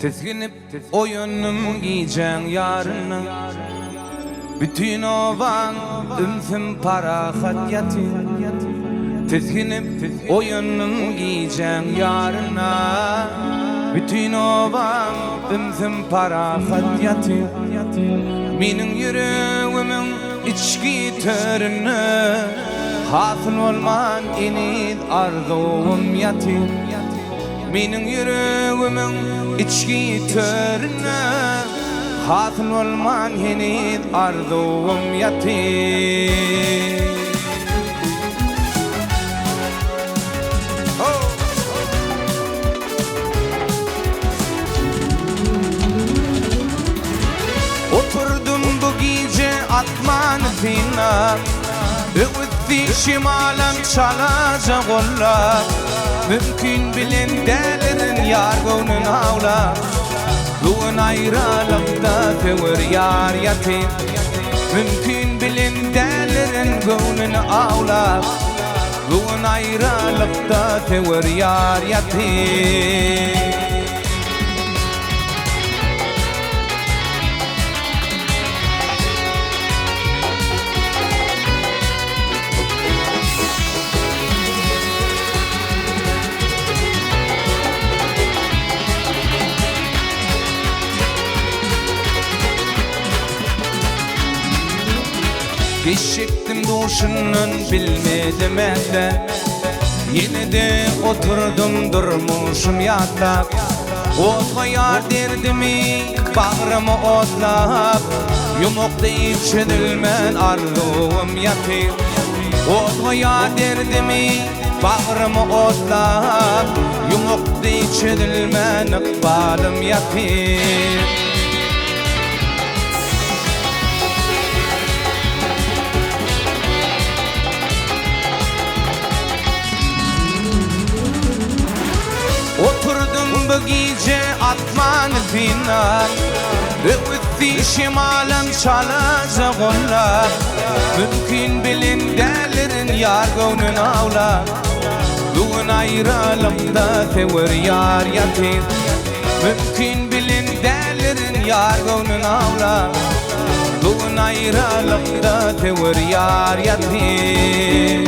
Tezginip oyunum giyeceğin yarını bütün ovan ümfüm parahat yatin. Tezginip oyunum giyeceğin yarına bütün ovan ümfüm parahat yatin. Minin yüreğimin içki törünü hasıl olman enid arzum yatin. Minin yüreğimin içki törünü hasıl olman enid arzum yatin. Oturdum bu gece atman fina, öğütti şimalen çalacak olla. Mümkün bilin delirin yar gönlün ağla. Ruğun ayrılıkta tevir yar yatim. Mümkün bilin delirin gönlün ağla. Ruğun ayrılıkta tevir yar yatim. Geçiktim duşunun bilmedim elde. Yine de oturdum durmuşum yatak. Otla yar derdimi bağrımı otlap, yumuk deyip çedilmen arzum yatir. Otla yar derdimi bağrımı otlap, yumuk deyip çedilmen ikbalım yatir. Oturdum bu gece atman fina, öğütti şimalen çalacak onlar. Mümkün bilin delirin yar gönlün ağla. Ruğun ayrılıkta tevir yar yatir. Mümkün bilin delirin yar gönlün ağla. Ruğun ayrılıkta tevir yar yatir.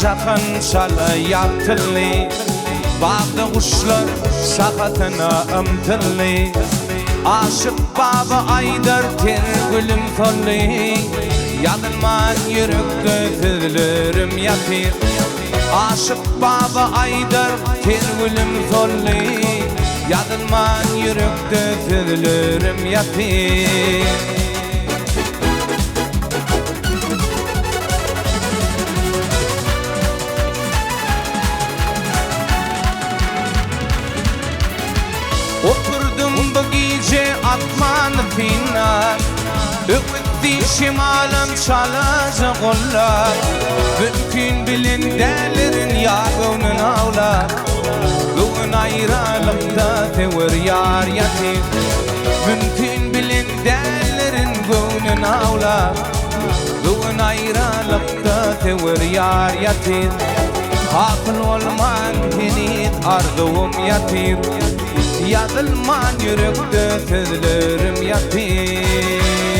Jakın şalı yaptırlı, bağda kuşlar şakatına ımtırlı. Aşık baba aydar ter gülüm sollu, yadılman yürükte tüzlürüm yatir. Aşık baba aydar ter gülüm sollu, yadılman yürükte tüzlürüm yatir. Oturdum bu gece atman fina, öğütti şimalen çalacak onlar. Mümkün bilin delirin yar gönlün ağla. Ruğun ayrılıkta tevir yar yatim. Mümkün bilin delirin gönlün ağla. Ruğun ayrılıkta tevir yar yatim. Hasıl olman enid arzum yatir. Yazılman yürekte sözlerim yatir.